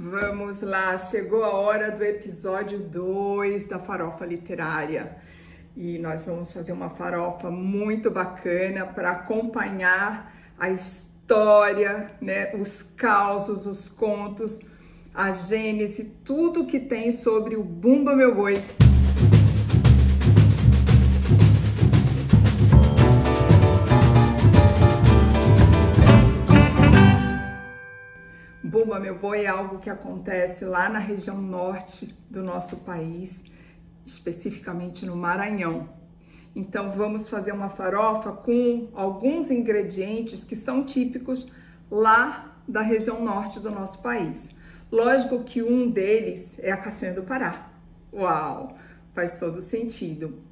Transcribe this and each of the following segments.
Vamos lá, chegou a hora do episódio 2 da Farofa Literária. E nós vamos fazer uma farofa muito bacana para acompanhar a história, né, os causos, os contos, a gênese, tudo que tem sobre o Bumba Meu Boi. Bumba Meu Boi é algo que acontece lá na região norte do nosso país, especificamente no Maranhão. Então vamos fazer uma farofa com alguns ingredientes que são típicos lá da região norte do nosso país. Lógico que um deles é a castanha do Pará. Uau, faz todo sentido.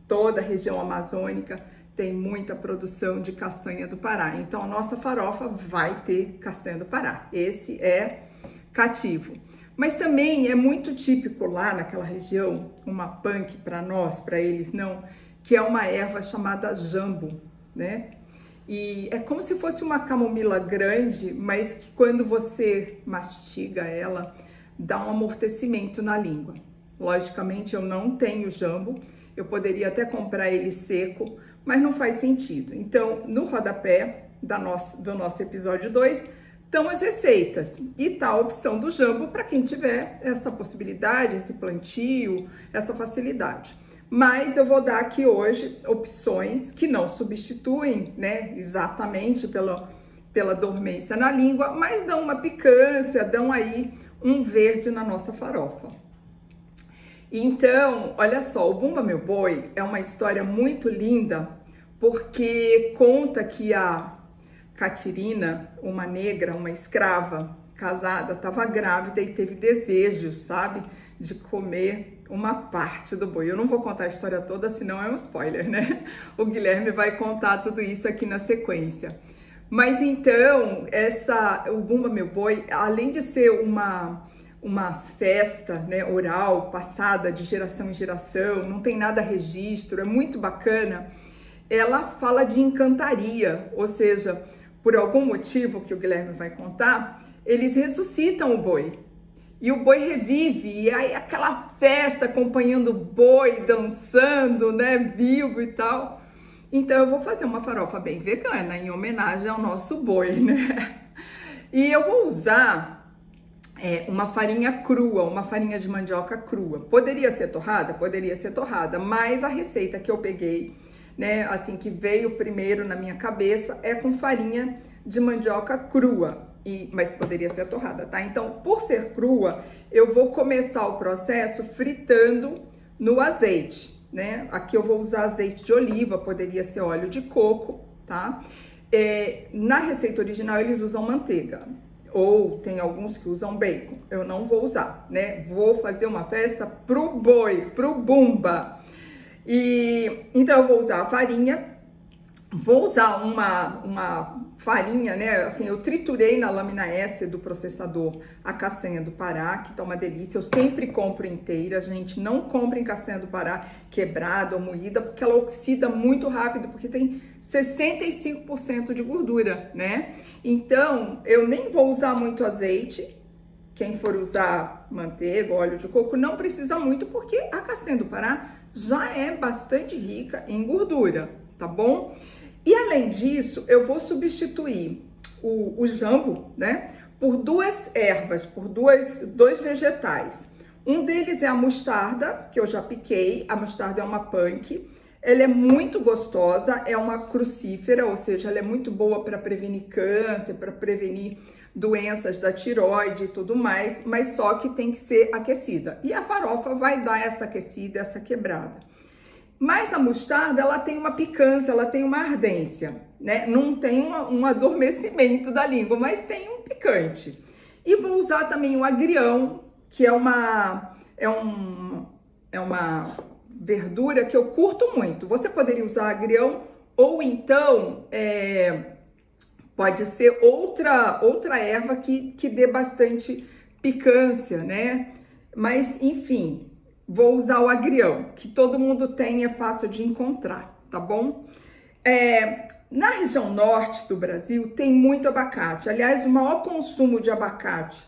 Toda a região amazônica tem muita produção de castanha do Pará. Então a nossa farofa vai ter castanha do Pará. Esse é cativo. Mas também é muito típico lá naquela região, uma punk para nós, para eles não, que é uma erva chamada jambo, né? E é como se fosse uma camomila grande, mas que quando você mastiga ela, dá um amortecimento na língua. Logicamente eu não tenho jambo, eu poderia até comprar ele seco, mas não faz sentido. Então, no rodapé do nosso episódio 2, estão as receitas e tá a opção do jambo para quem tiver essa possibilidade, esse plantio, essa facilidade. Mas eu vou dar aqui hoje opções que não substituem, né, exatamente pela dormência na língua, mas dão uma picância, dão aí um verde na nossa farofa. Então, olha só, o Bumba Meu Boi é uma história muito linda, porque conta que a Catirina, uma negra, uma escrava casada, estava grávida e teve desejos, sabe, de comer uma parte do boi. Eu não vou contar a história toda, senão é um spoiler, né? O Guilherme vai contar tudo isso aqui na sequência. Mas então, o Bumba Meu Boi, além de ser uma festa, né, oral, passada de geração em geração, não tem nada registro, é muito bacana. Ela fala de encantaria, ou seja, por algum motivo que o Guilherme vai contar, eles ressuscitam o boi. E o boi revive, e aí aquela festa acompanhando o boi, dançando, né, vivo e tal. Então eu vou fazer uma farofa bem vegana, em homenagem ao nosso boi, né? E eu vou usar uma farinha crua, uma farinha de mandioca crua. Poderia ser torrada, mas a receita que eu peguei, né, assim, que veio primeiro na minha cabeça, é com farinha de mandioca crua, mas poderia ser torrada, tá? Então, por ser crua, eu vou começar o processo fritando no azeite, né? Aqui eu vou usar azeite de oliva, poderia ser óleo de coco, tá? Na receita original, eles usam manteiga, ou tem alguns que usam bacon. Eu não vou usar, né? Vou fazer uma festa pro boi, pro Bumba. E então eu vou usar a farinha, vou usar uma farinha, né? Assim, eu triturei na lâmina S do processador a castanha do Pará, que tá uma delícia. Eu sempre compro inteira, gente. Não comprem castanha do Pará quebrada ou moída, porque ela oxida muito rápido, porque tem 65% de gordura, né? Então, eu nem vou usar muito azeite. Quem for usar manteiga, óleo de coco, não precisa muito, porque a castanha do Pará já é bastante rica em gordura, tá bom? E além disso, eu vou substituir o jambo, né, por duas ervas, por dois vegetais. Um deles é a mostarda, que eu já piquei. A mostarda é uma punk. Ela é muito gostosa, é uma crucífera, ou seja, ela é muito boa para prevenir câncer, para prevenir doenças da tireoide e tudo mais, mas só que tem que ser aquecida. E a farofa vai dar essa aquecida, essa quebrada. Mas a mostarda, ela tem uma picância, ela tem uma ardência, né? Não tem um adormecimento da língua, mas tem um picante. E vou usar também o agrião, que é uma verdura que eu curto muito. Você poderia usar agrião, ou então pode ser outra erva que dê bastante picância, né? Mas, enfim, vou usar o agrião, que todo mundo tem, é fácil de encontrar, tá bom? Na região norte do Brasil tem muito abacate. Aliás, o maior consumo de abacate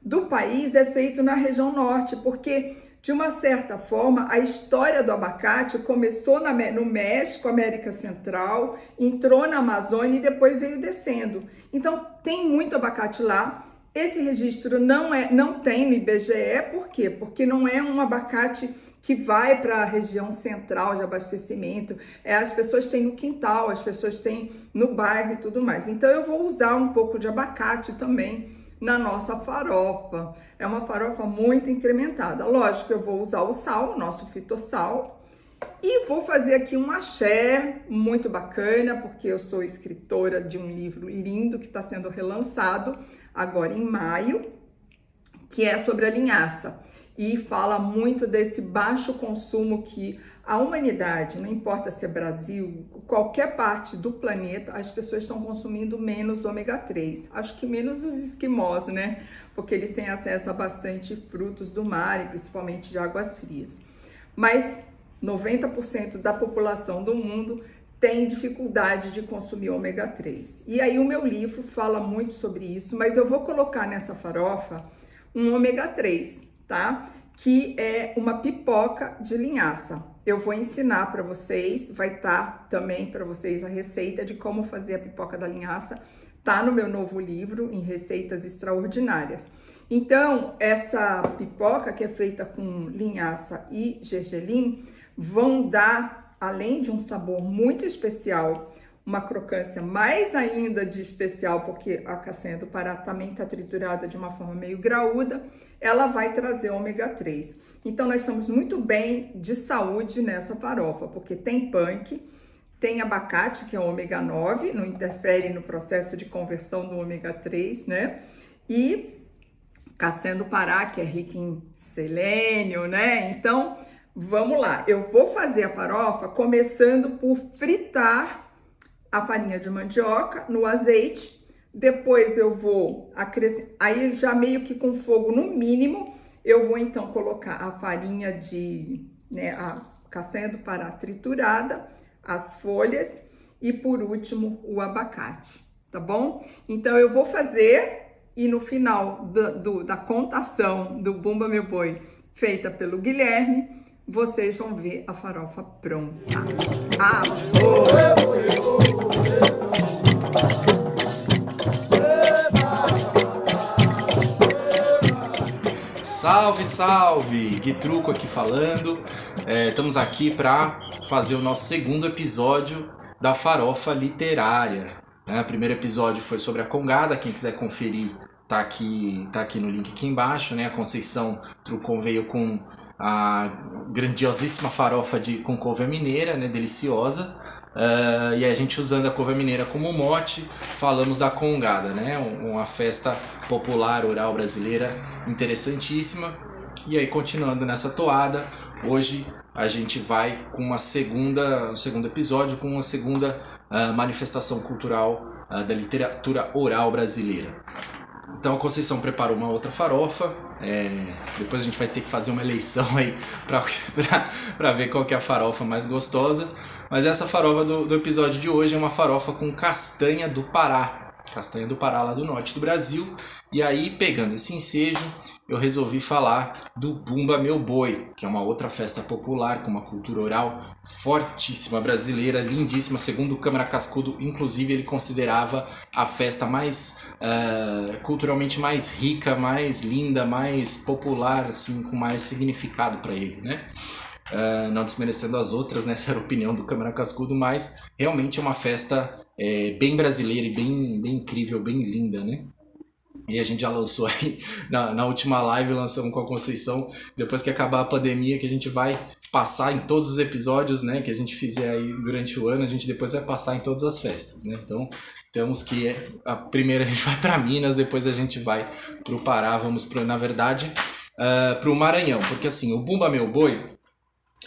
do país é feito na região norte, porque de uma certa forma a história do abacate começou no México, América Central, entrou na Amazônia e depois veio descendo. Então tem muito abacate lá. Esse registro não tem no IBGE, por quê? Porque não é um abacate que vai para a região central de abastecimento, as pessoas têm no quintal, as pessoas têm no bairro e tudo mais. Então eu vou usar um pouco de abacate também na nossa farofa. É uma farofa muito incrementada. Lógico que eu vou usar o sal, o nosso fitossal, e vou fazer aqui um axé muito bacana, porque eu sou escritora de um livro lindo que está sendo relançado agora em maio, que é sobre a linhaça. E fala muito desse baixo consumo que a humanidade, não importa se é Brasil, qualquer parte do planeta, as pessoas estão consumindo menos ômega 3. Acho que menos os esquimós, né? Porque eles têm acesso a bastante frutos do mar e principalmente de águas frias. Mas 90% da população do mundo tem dificuldade de consumir ômega 3. E aí o meu livro fala muito sobre isso, mas eu vou colocar nessa farofa um ômega 3. Tá? Que é uma pipoca de linhaça. Eu vou ensinar para vocês, vai estar também para vocês a receita de como fazer a pipoca da linhaça, tá no meu novo livro, em Receitas Extraordinárias. Então, essa pipoca que é feita com linhaça e gergelim, vão dar, além de um sabor muito especial, uma crocância mais ainda de especial, porque a castanha do Pará também está triturada de uma forma meio graúda, ela vai trazer ômega 3. Então, nós estamos muito bem de saúde nessa farofa, porque tem punk, tem abacate, que é ômega 9, não interfere no processo de conversão do ômega 3, né? E castanha do Pará, que é rica em selênio, né? Então, vamos lá. Eu vou fazer a farofa começando por fritar a farinha de mandioca no azeite, depois eu vou acrescentar, aí já meio que com fogo no mínimo, eu vou então colocar a farinha a castanha do Pará triturada, as folhas e por último o abacate, tá bom? Então eu vou fazer e no final da contação do Bumba Meu Boi, feita pelo Guilherme, vocês vão ver a farofa pronta. Salve, salve! Gui Truco aqui falando. Estamos aqui para fazer o nosso segundo episódio da farofa literária. O primeiro episódio foi sobre a congada, quem quiser conferir tá aqui no link aqui embaixo, né? A Conceição Trucon veio com a grandiosíssima farofa com couve mineira, né? Deliciosa. E a gente usando a couve mineira como mote, falamos da congada, né? Uma festa popular oral brasileira interessantíssima. E aí, continuando nessa toada, hoje a gente vai com um segundo episódio, com uma segunda manifestação cultural da literatura oral brasileira. Então a Conceição preparou uma outra farofa, depois a gente vai ter que fazer uma eleição aí para ver qual que é a farofa mais gostosa. Mas essa farofa do episódio de hoje é uma farofa com castanha do Pará lá do norte do Brasil. E aí, pegando esse ensejo, eu resolvi falar do Bumba Meu Boi, que é uma outra festa popular com uma cultura oral fortíssima brasileira, lindíssima. Segundo o Câmara Cascudo, inclusive, ele considerava a festa mais culturalmente mais rica, mais linda, mais popular, assim, com mais significado para ele, né? Não desmerecendo as outras, né? Essa era a opinião do Câmara Cascudo, mas realmente é uma festa bem brasileira e bem incrível, bem linda, né? E a gente já lançou aí, na última live, lançamos com a Conceição, depois que acabar a pandemia, que a gente vai passar em todos os episódios, né, que a gente fizer aí durante o ano, a gente depois vai passar em todas as festas, né? Então, temos que, a primeira a gente vai para Minas, depois a gente vai para o Pará, na verdade, para o Maranhão, porque assim, o Bumba Meu Boi,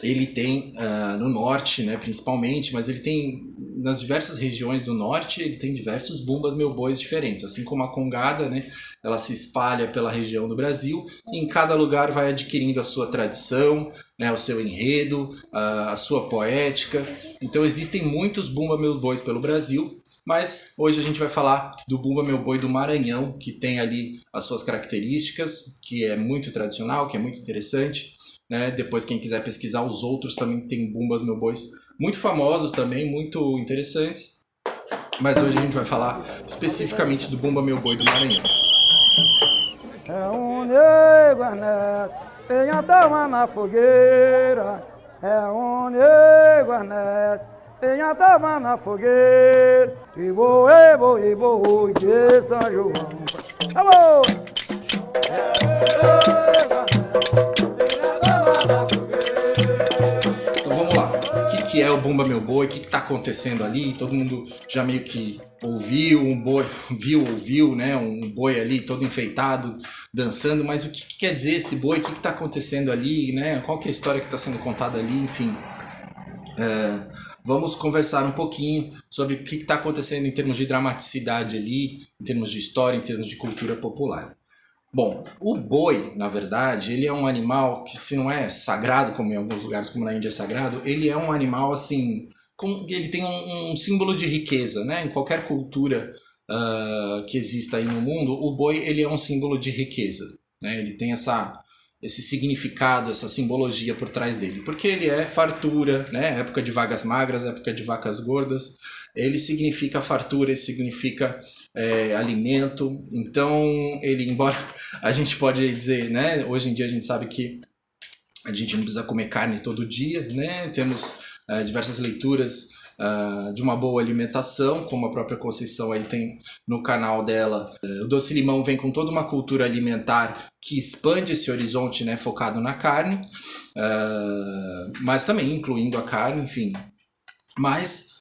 ele tem no norte, né, principalmente, mas ele tem nas diversas regiões do norte, ele tem diversos bumbas meu bois diferentes, assim como a congada, né, ela se espalha pela região do Brasil, e em cada lugar vai adquirindo a sua tradição, né, o seu enredo, a sua poética. Então existem muitos bumba meus bois pelo Brasil, mas hoje a gente vai falar do Bumba Meu Boi do Maranhão, que tem ali as suas características, que é muito tradicional, que é muito interessante, né? Depois quem quiser pesquisar os outros também tem Bumbas Meu Bois muito famosos também, muito interessantes, mas hoje a gente vai falar especificamente do Bumba Meu Boi do Maranhão. É um nego Ernesto, tem a tama na fogueira. É um nego Ernesto, tem a tama na fogueira. E boi de São João. Alô! Então vamos lá, o que é o Bumba Meu Boi, o que está acontecendo ali? Todo mundo já meio que ouviu um boi, ouviu, né? Um boi ali todo enfeitado, dançando, mas o que quer dizer esse boi? O que está acontecendo ali, né? Qual que é a história que está sendo contada ali, enfim. Vamos conversar um pouquinho sobre o que está acontecendo em termos de dramaticidade ali, em termos de história, em termos de cultura popular. Bom, o boi, na verdade, ele é um animal que, se não é sagrado, como em alguns lugares, como na Índia é sagrado, ele é um animal, assim, ele tem um símbolo de riqueza, né? Em qualquer cultura que exista aí no mundo, o boi, ele é um símbolo de riqueza, né? Ele tem esse significado, essa simbologia por trás dele, porque ele é fartura, né? Época de vacas magras, época de vacas gordas, ele significa fartura, ele significa alimento. Então ele, embora a gente pode dizer, né, hoje em dia a gente sabe que a gente não precisa comer carne todo dia, né? Temos diversas leituras de uma boa alimentação, como a própria Conceição aí tem no canal dela. O Doce Limão vem com toda uma cultura alimentar que expande esse horizonte, né, focado na carne, mas também incluindo a carne, enfim. Mas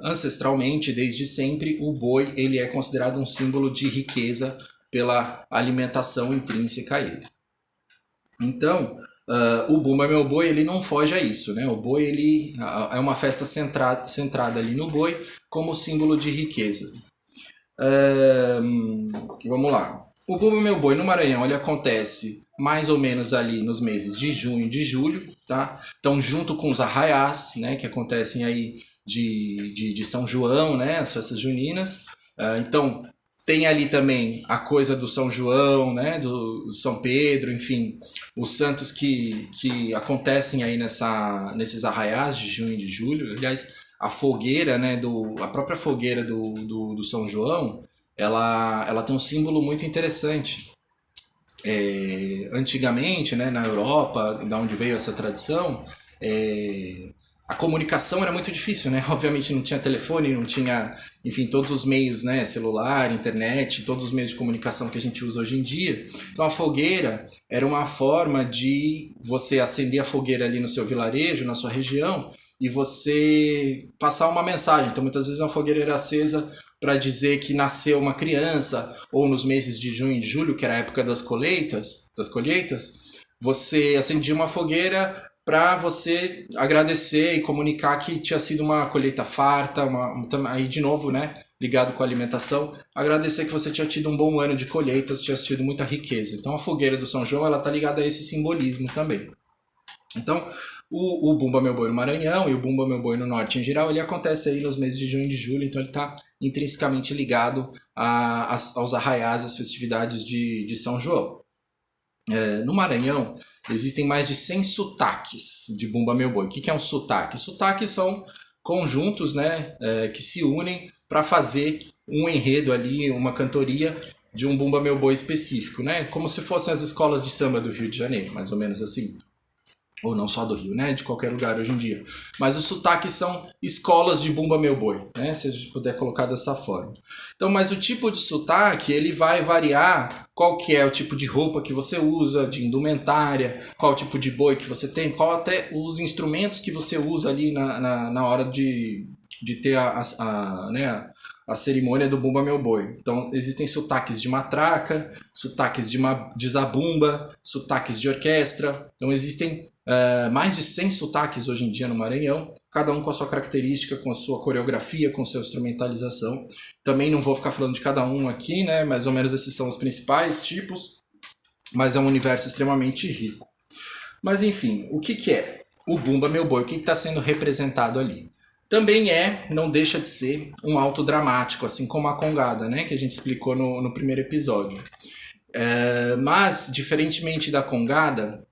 ancestralmente, desde sempre, o boi ele é considerado um símbolo de riqueza pela alimentação intrínseca a ele. Então, o Bumba Meu Boi ele não foge a isso, né? O boi ele é uma festa centrada ali no boi como símbolo de riqueza. Vamos lá. O Bumba Meu Boi no Maranhão ele acontece mais ou menos ali nos meses de junho e de julho, tá? Então, junto com os arraiás, né, que acontecem aí de São João, né, as festas juninas. Então, tem ali também a coisa do São João, né, do São Pedro, enfim, os santos que acontecem aí nesses arraiás de junho e de julho. Aliás, a fogueira, né, a própria fogueira do São João, ela tem um símbolo muito interessante. Antigamente, né, na Europa, da onde veio essa tradição, a comunicação era muito difícil, né? Obviamente não tinha telefone, não tinha, enfim, todos os meios, né? Celular, internet, todos os meios de comunicação que a gente usa hoje em dia. Então a fogueira era uma forma de você acender a fogueira ali no seu vilarejo, na sua região, e você passar uma mensagem. Então muitas vezes uma fogueira era acesa para dizer que nasceu uma criança, ou nos meses de junho e julho, que era a época das colheitas, você acendia uma fogueira para você agradecer e comunicar que tinha sido uma colheita farta, aí de novo, né, ligado com a alimentação, agradecer que você tinha tido um bom ano de colheitas, tinha tido muita riqueza. Então a fogueira do São João, ela tá ligada a esse simbolismo também. Então o Bumba Meu Boi no Maranhão e o Bumba Meu Boi no Norte em geral, ele acontece aí nos meses de junho e de julho, então ele está intrinsecamente ligado aos arraiás, às festividades de São João. No Maranhão, existem mais de 100 sotaques de Bumba Meu Boi. O que é um sotaque? Sotaques são conjuntos, né, que se unem para fazer um enredo ali, uma cantoria de um Bumba Meu Boi específico, né? Como se fossem as escolas de samba do Rio de Janeiro, mais ou menos assim. Ou não só do Rio, né? De qualquer lugar hoje em dia. Mas os sotaques são escolas de Bumba Meu Boi, né? Se a gente puder colocar dessa forma. Então, mas o tipo de sotaque, ele vai variar qual que é o tipo de roupa que você usa, de indumentária, qual o tipo de boi que você tem, qual até os instrumentos que você usa ali na hora de ter a cerimônia do Bumba Meu Boi. Então, existem sotaques de matraca, sotaques de zabumba, sotaques de orquestra. Então, existem mais de 100 sotaques hoje em dia no Maranhão, cada um com a sua característica, com a sua coreografia, com a sua instrumentalização. Também não vou ficar falando de cada um aqui, né? Mais ou menos esses são os principais tipos, mas é um universo extremamente rico. Mas enfim, o que é o Bumba Meu Boi? O que está sendo representado ali? também não deixa de ser um auto dramático, assim como a congada, né, que a gente explicou no primeiro episódio. Mas, diferentemente da congada,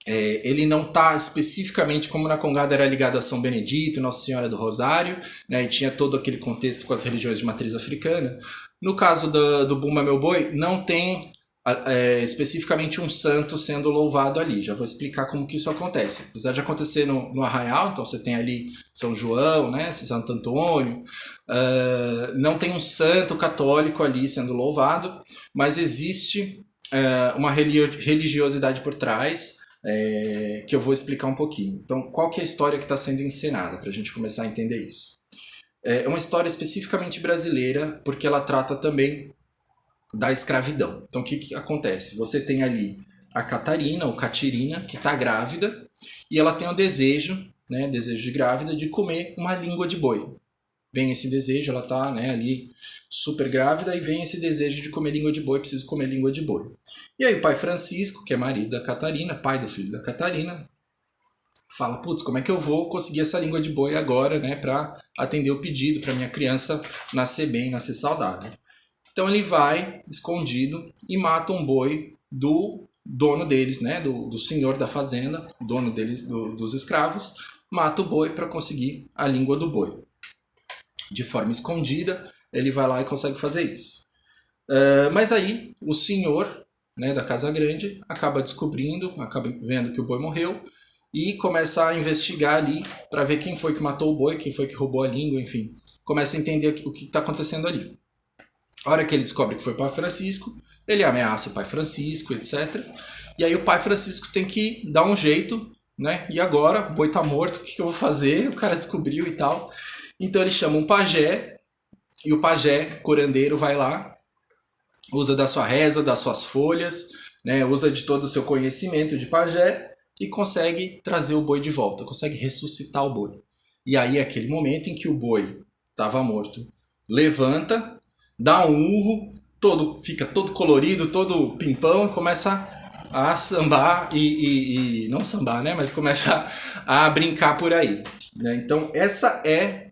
ele não está especificamente, como na congada era ligado a São Benedito, Nossa Senhora do Rosário, né, e tinha todo aquele contexto com as religiões de matriz africana. No caso do Bumba Meu Boi, não tem especificamente um santo sendo louvado ali. Já vou explicar como que isso acontece. Apesar de acontecer no arraial, então você tem ali São João, né, Santo Antônio, não tem um santo católico ali sendo louvado, mas existe uma religiosidade por trás, que eu vou explicar um pouquinho. Então, qual que é a história que está sendo encenada, para a gente começar a entender isso? É uma história especificamente brasileira, porque ela trata também da escravidão. Então, o que acontece? Você tem ali a Catarina, ou Catirina, que está grávida, e ela tem o desejo de grávida, de comer uma língua de boi. Vem esse desejo, ela está, né, ali super grávida, e vem esse desejo de comer língua de boi, preciso comer língua de boi. E aí o pai Francisco, que é marido da Catarina, pai do filho da Catarina, fala, putz, como é que eu vou conseguir essa língua de boi agora, né, para atender o pedido, para minha criança nascer bem, nascer saudável. Então ele vai, escondido, e mata um boi do dono deles, né, do senhor da fazenda, dono deles, dos escravos, mata o boi para conseguir a língua do boi. De forma escondida, ele vai lá e consegue fazer isso. Mas aí o senhor, né, da Casa Grande acaba descobrindo, acaba vendo que o boi morreu e começa a investigar ali para ver quem foi que matou o boi, quem foi que roubou a língua, enfim. Começa a entender o que está acontecendo ali. A hora que ele descobre que foi o pai Francisco, ele ameaça o pai Francisco, etc. E aí o pai Francisco tem que dar um jeito, né? E agora, o boi tá morto, o que eu vou fazer? O cara descobriu e tal. Então ele chama um pajé, e o pajé, curandeiro, vai lá, usa da sua reza, das suas folhas, né? Usa de todo o seu conhecimento de pajé e consegue trazer o boi de volta, consegue ressuscitar o boi. E aí é aquele momento em que o boi estava morto, levanta, dá um urro, fica todo colorido, todo pimpão, e começa a sambar, e não sambar, né, mas começa a brincar por aí, né? Então essa é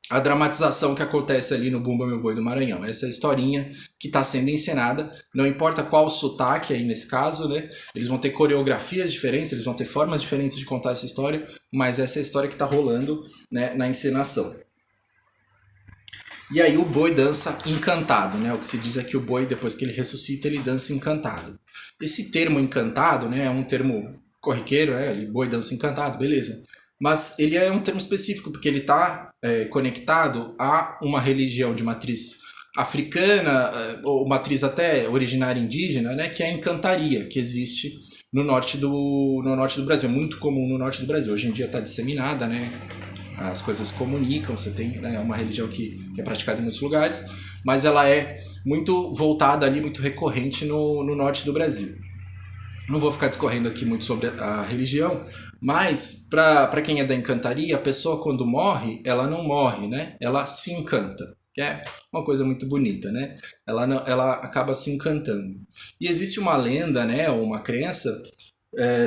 a dramatização que acontece ali no Bumba Meu Boi do Maranhão. Essa é a historinha que está sendo encenada, não importa qual o sotaque aí nesse caso, né? Eles vão ter coreografias diferentes, eles vão ter formas diferentes de contar essa história, mas essa é a história que está rolando, né, na encenação. E aí o boi dança encantado, né? O que se diz é que o boi, depois que ele ressuscita, ele dança encantado. Esse termo encantado, né, é um termo corriqueiro, boi dança encantado, beleza. Mas ele é um termo específico, porque ele está conectado a uma religião de matriz africana, ou matriz até originária indígena, né, que é a encantaria, que existe no norte do Brasil. É muito comum no norte do Brasil. Hoje em dia está disseminada, né? As coisas se comunicam, você tem, né, uma religião que é praticada em muitos lugares, mas ela é muito voltada ali, muito recorrente no norte do Brasil. Não vou ficar discorrendo aqui muito sobre a religião, mas para quem é da encantaria, a pessoa quando morre, ela não morre, né? Ela se encanta, que é uma coisa muito bonita, né? Ela acaba se encantando. E existe uma lenda, né, ou uma crença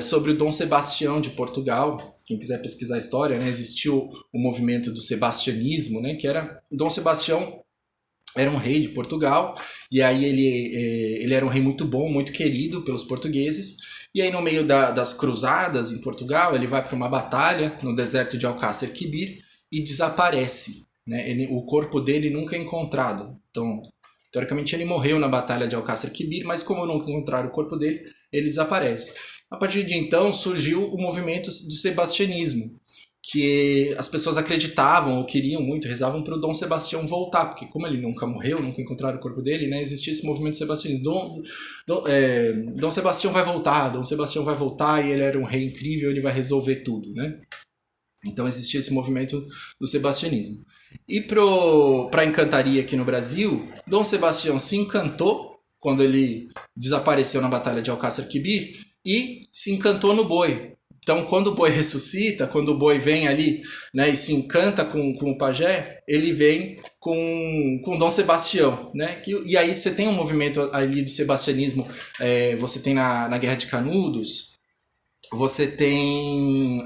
sobre o Dom Sebastião de Portugal. Quem quiser pesquisar a história, né, existiu o movimento do sebastianismo, né, que era Dom Sebastião era um rei de Portugal, e aí ele era um rei muito bom, muito querido pelos portugueses, e aí no meio das cruzadas em Portugal, ele vai para uma batalha no deserto de Alcácer Quibir e desaparece, né? O corpo dele nunca é encontrado. Então, teoricamente ele morreu na batalha de Alcácer Quibir, mas como não encontraram o corpo dele, ele desaparece. A partir de então surgiu o movimento do sebastianismo, que as pessoas acreditavam ou queriam muito, rezavam para o Dom Sebastião voltar, porque como ele nunca morreu, nunca encontraram o corpo dele, né, existia esse movimento sebastianismo. Dom Sebastião vai voltar, Dom Sebastião vai voltar, e ele era um rei incrível, ele vai resolver tudo, né? Então existia esse movimento do sebastianismo. E para a encantaria aqui no Brasil, Dom Sebastião se encantou quando ele desapareceu na batalha de Alcácer Quibir e se encantou no boi. Então, quando o boi ressuscita, quando o boi vem ali, né, e se encanta com o pajé, ele vem com Dom Sebastião, né? E aí você tem um movimento ali do sebastianismo, você tem na Guerra de Canudos, você tem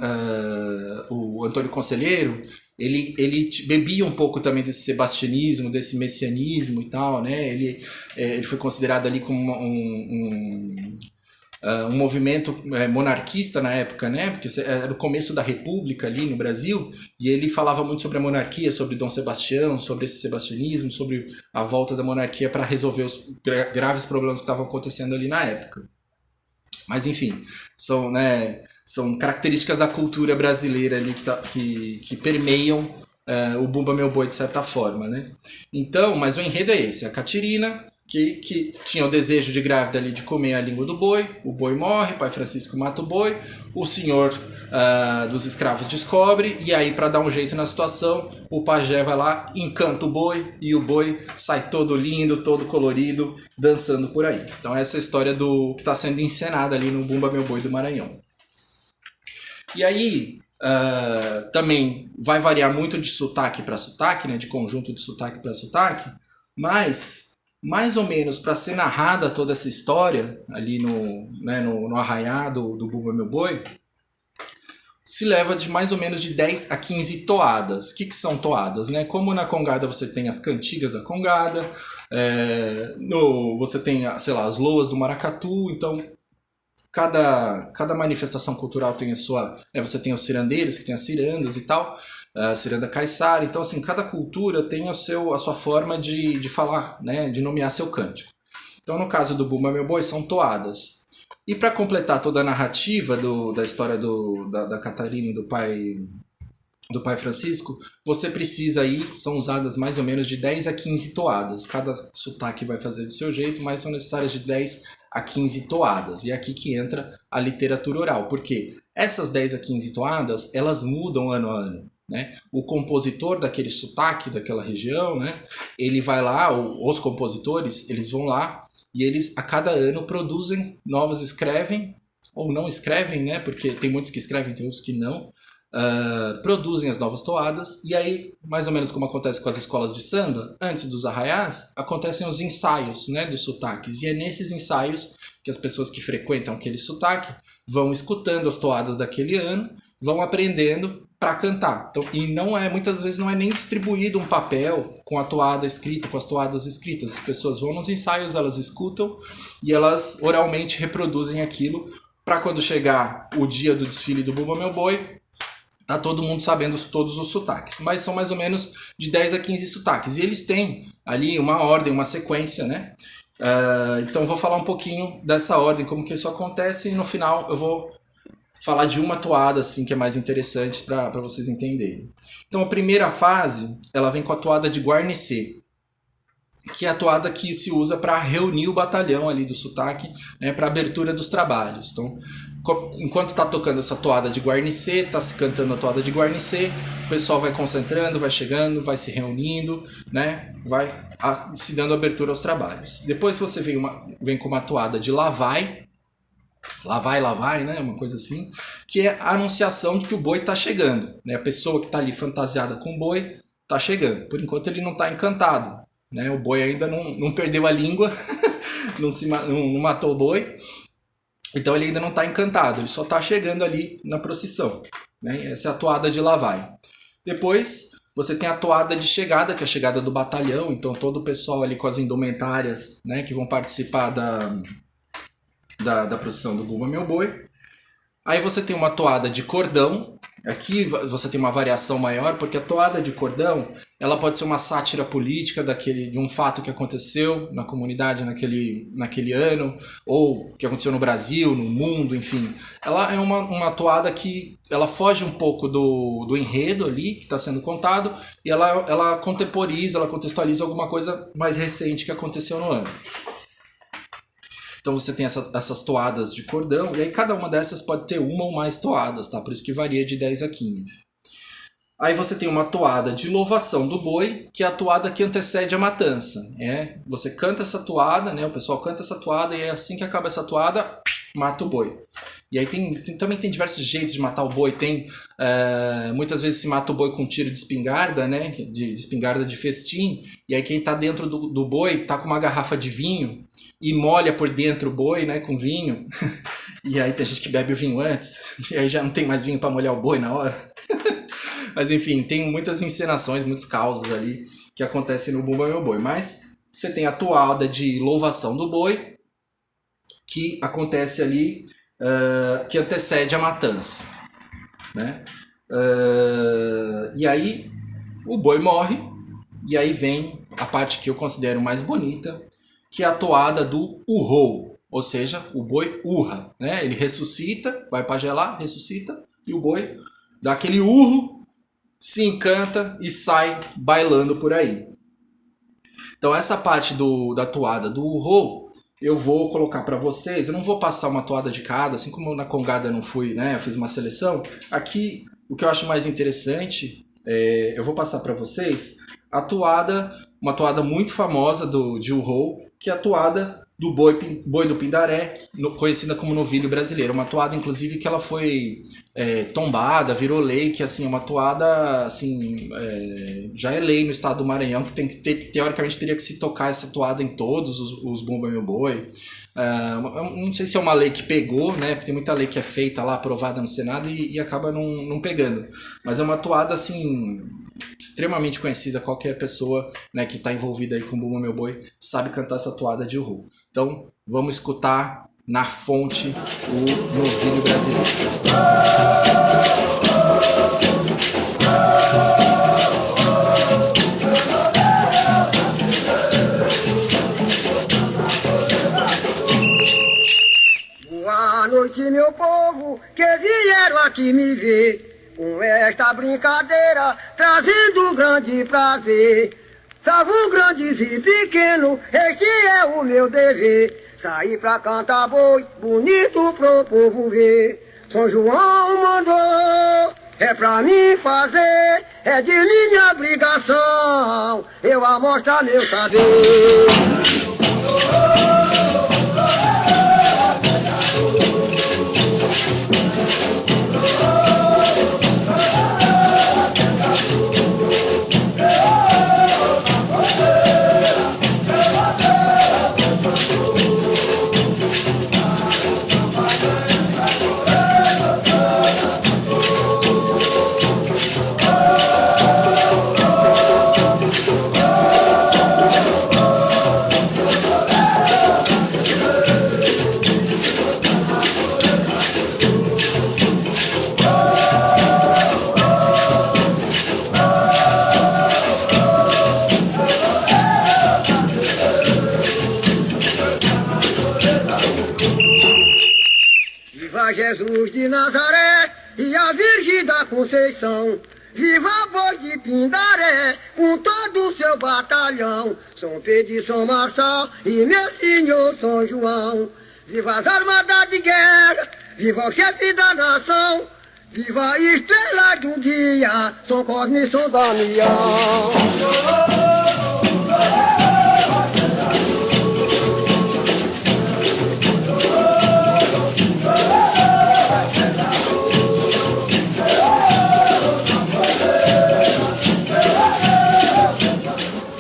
o Antônio Conselheiro, ele bebia um pouco também desse sebastianismo, desse messianismo e tal, né? Ele foi considerado ali como um movimento monarquista na época, né? Porque era o começo da República ali no Brasil, e ele falava muito sobre a monarquia, sobre Dom Sebastião, sobre esse sebastianismo, sobre a volta da monarquia para resolver os graves problemas que estavam acontecendo ali na época. Mas enfim, são características da cultura brasileira ali que permeiam o Bumba Meu Boi de certa forma, né? Então, mas o enredo é esse, a Catirina, que tinha o desejo de grávida ali de comer a língua do boi, o boi morre, pai Francisco mata o boi, o senhor dos escravos descobre, e aí para dar um jeito na situação, o pajé vai lá, encanta o boi, e o boi sai todo lindo, todo colorido, dançando por aí. Então essa é a história que está sendo encenada ali no Bumba Meu Boi do Maranhão. E aí, também vai variar muito de sotaque para sotaque, né, de conjunto de sotaque para sotaque, mas mais ou menos para ser narrada toda essa história ali no arraiá do Bumba Meu Boi, se leva de mais ou menos de 10 a 15 toadas. O que são toadas, né? Como na Congada você tem as cantigas da Congada, você tem, sei lá, as loas do maracatu, então cada manifestação cultural tem a sua... você tem os cirandeiros, que tem as cirandas e tal, a ciranda caiçara, então assim, cada cultura tem a sua forma de falar, né, de nomear seu cântico. Então no caso do Bumba Meu Boi são toadas. E para completar toda a narrativa da história da Catarina e do pai Francisco, você precisa aí, são usadas mais ou menos de 10 a 15 toadas. Cada sotaque vai fazer do seu jeito, mas são necessárias de 10 a 15 toadas. E é aqui que entra a literatura oral, porque essas 10 a 15 toadas, elas mudam ano a ano, né? O compositor daquele sotaque, daquela região, né? Ele vai lá, os compositores, eles vão lá e eles a cada ano produzem novas, escrevem ou não escrevem, né? Porque tem muitos que escrevem, tem outros que não. Produzem as novas toadas, e aí, mais ou menos como acontece com as escolas de samba, antes dos arraiás, acontecem os ensaios, né, dos sotaques, e é nesses ensaios que as pessoas que frequentam aquele sotaque vão escutando as toadas daquele ano, vão aprendendo para cantar. Então, e muitas vezes não é nem distribuído um papel com a toada escrita, com as toadas escritas. As pessoas vão nos ensaios, elas escutam e elas oralmente reproduzem aquilo para quando chegar o dia do desfile do Bumba Meu Boi, tá todo mundo sabendo todos os sotaques. Mas são mais ou menos de 10 a 15 sotaques. E eles têm ali uma ordem, uma sequência, né? Então eu vou falar um pouquinho dessa ordem, como que isso acontece, e no final eu vou falar de uma toada assim, que é mais interessante para vocês entenderem. Então a primeira fase, ela vem com a toada de guarnecer, que é a toada que se usa para reunir o batalhão ali do sotaque, né, para abertura dos trabalhos. Então, enquanto está tocando essa toada de guarnecer, está se cantando a toada de guarnecer, o pessoal vai concentrando, vai chegando, vai se reunindo, né, vai se dando abertura aos trabalhos. Depois você vem com uma toada de lá vai, né, uma coisa assim, que é a anunciação de que o boi está chegando, né, a pessoa que está ali fantasiada com o boi está chegando. Por enquanto ele não está encantado, né, o boi ainda não perdeu a língua, não matou o boi. Então ele ainda não está encantado, ele só está chegando ali na procissão, né? Essa é a toada de lá vai. Depois você tem a toada de chegada, que é a chegada do batalhão, então todo o pessoal ali com as indumentárias, né, que vão participar da procissão do Bumba Meu Boi. Aí você tem uma toada de cordão. Aqui você tem uma variação maior, porque a toada de cordão, ela pode ser uma sátira política de um fato que aconteceu na comunidade naquele ano, ou que aconteceu no Brasil, no mundo, enfim. Ela é uma toada que ela foge um pouco do enredo ali, que está sendo contado, e ela contemporiza, ela contextualiza alguma coisa mais recente que aconteceu no ano. Então você tem essas toadas de cordão, e aí cada uma dessas pode ter uma ou mais toadas, tá? Por isso que varia de 10 a 15. Aí você tem uma toada de louvação do boi, que é a toada que antecede a matança. Você canta essa toada, né? O pessoal canta essa toada, e assim que acaba essa toada, mata o boi. E aí também tem diversos jeitos de matar o boi. Muitas vezes se mata o boi com tiro de espingarda, né? De espingarda de festim. E aí quem tá dentro do boi tá com uma garrafa de vinho e molha por dentro o boi, né? Com vinho. E aí tem gente que bebe o vinho antes. E aí já não tem mais vinho para molhar o boi na hora. Mas enfim, tem muitas encenações, muitos causos ali que acontecem no Bumba Meu Boi. Mas você tem a toada de louvação do boi, que acontece ali, que antecede a matança, né? E aí o boi morre, e aí vem a parte que eu considero mais bonita, que é a toada do urrou, ou seja, o boi urra, né? Ele ressuscita, vai para gelar, ressuscita, e o boi dá aquele urro, se encanta e sai bailando por aí. Então essa parte da toada do urrou, eu vou colocar para vocês. Eu não vou passar uma toada de cada, assim como na Congada eu não fui, né? Eu fiz uma seleção. Aqui, o que eu acho mais interessante, eu vou passar para vocês a toada, uma toada muito famosa de urrou, que é a toada do boi do Pindaré, conhecida como novilho brasileiro. Uma toada, inclusive, que ela foi tombada, virou lei, que assim, é uma toada, assim, já é lei no estado do Maranhão, que tem que ter, teoricamente teria que se tocar essa toada em todos os Bumba Meu Boi. Não sei se é uma lei que pegou, né? Porque tem muita lei que é feita lá, aprovada no Senado e acaba não pegando. Mas é uma toada, assim, extremamente conhecida. Qualquer pessoa, né, que está envolvida aí com o Bumba Meu Boi sabe cantar essa toada de urrou. Então, vamos escutar na fonte o novilho brasileiro. Boa noite, meu povo, que vieram aqui me ver, com esta brincadeira, trazendo grande prazer. Salvo grandes e pequenos, este é o meu dever. Sair pra cantar boi, bonito pro povo ver. São João mandou, é pra mim fazer, é de minha obrigação, eu a mostrar meu saber. Jesus de Nazaré e a Virgem da Conceição. Viva Boi de Pindaré com todo o seu batalhão. São Pedro e São Marçal e meu senhor São João. Viva as armadas de guerra, viva o chefe da nação. Viva a estrela do dia, São Cosme e São Damião.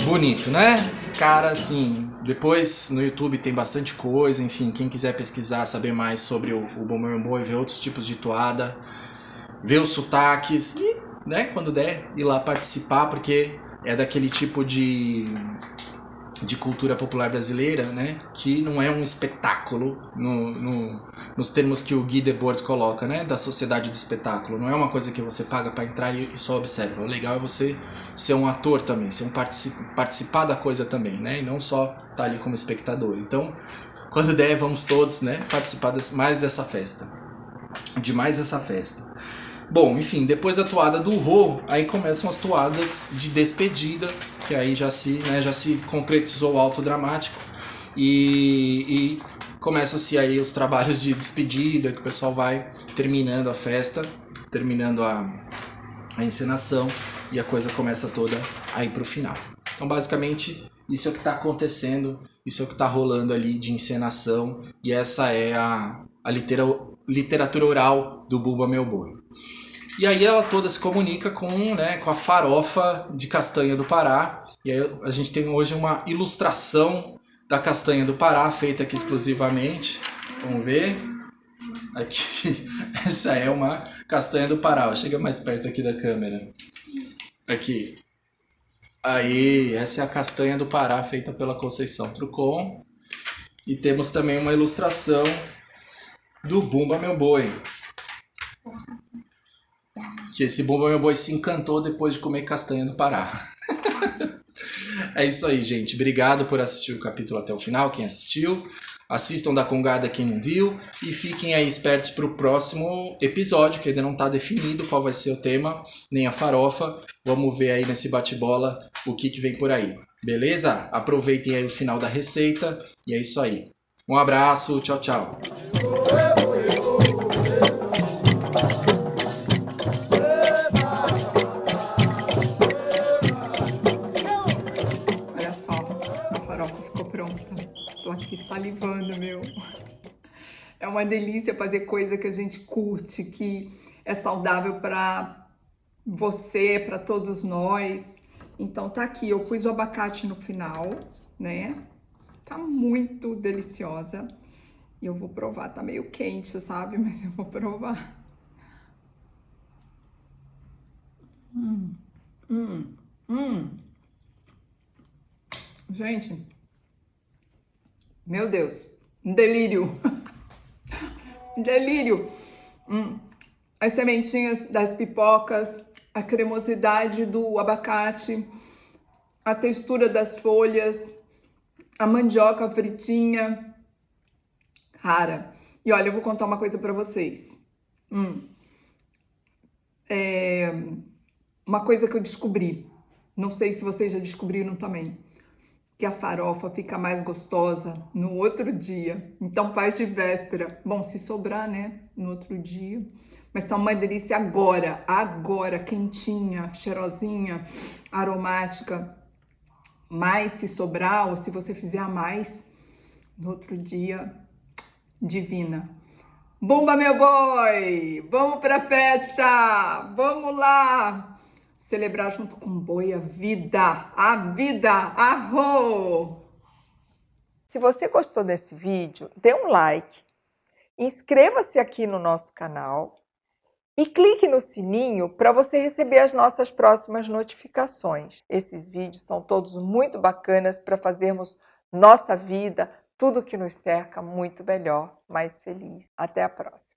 Bonito, né? Cara, assim, depois no YouTube tem bastante coisa, enfim, quem quiser pesquisar, saber mais sobre o Bumba Meu Boi, ver outros tipos de toada, ver os sotaques e, né, quando der, ir lá participar, porque é daquele tipo de cultura popular brasileira, né, que não é um espetáculo nos termos que o Guy Debord coloca, né, da sociedade do espetáculo. Não é uma coisa que você paga para entrar e só observa. O legal é você ser um ator também, ser participar da coisa também, né, e não só estar ali como espectador. Então, quando der, vamos todos, né, participar mais dessa festa. Bom, enfim, depois da toada do urrou, aí começam as toadas de despedida, que aí já se concretizou o alto dramático e começa-se aí os trabalhos de despedida, que o pessoal vai terminando a festa, terminando a encenação e a coisa começa toda a ir pro final. Então, basicamente, isso é o que está acontecendo, isso é o que está rolando ali de encenação e essa é a literatura oral do Bumba Meu Boi. E aí ela toda se comunica com a farofa de castanha do Pará. E aí a gente tem hoje uma ilustração da castanha do Pará, feita aqui exclusivamente. Vamos ver. Aqui Essa é uma castanha do Pará. Chega mais perto aqui da câmera. Aqui. Aí, essa é a castanha do Pará feita pela Conceição Trucon. E temos também uma ilustração do Bumba Meu Boi. Que esse Bumba Meu Boi se encantou depois de comer castanha do Pará. É isso aí, gente. Obrigado por assistir o capítulo até o final, quem assistiu. Assistam da Congada quem não viu. E fiquem aí espertos para o próximo episódio, que ainda não está definido qual vai ser o tema, nem a farofa. Vamos ver aí nesse bate-bola o que vem por aí. Beleza? Aproveitem aí o final da receita. E é isso aí. Um abraço. Tchau, tchau. Olha só, a farofa ficou pronta. Tô aqui salivando, meu. É uma delícia fazer coisa que a gente curte, que é saudável para você, para todos nós. Então tá aqui, eu pus o abacate no final, né? Tá muito deliciosa. E eu vou provar, tá meio quente, sabe? Mas eu vou provar. Gente, meu Deus, um delírio. Delírio. As sementinhas das pipocas, a cremosidade do abacate, a textura das folhas, a mandioca fritinha. Cara, e olha, eu vou contar uma coisa pra vocês. Uma coisa que eu descobri, não sei se vocês já descobriram também, que a farofa fica mais gostosa no outro dia. Então faz de véspera. Bom, se sobrar, né, no outro dia. Mas tá uma delícia agora, quentinha, cheirosinha, aromática. Mas se sobrar, ou se você fizer a mais, no outro dia, divina. Bumba, meu boi! Vamos pra festa! Vamos lá! Celebrar junto com o boi a vida! Arro! Se você gostou desse vídeo, dê um like, inscreva-se aqui no nosso canal e clique no sininho para você receber as nossas próximas notificações. Esses vídeos são todos muito bacanas para fazermos nossa vida, tudo que nos cerca, muito melhor, mais feliz. Até a próxima!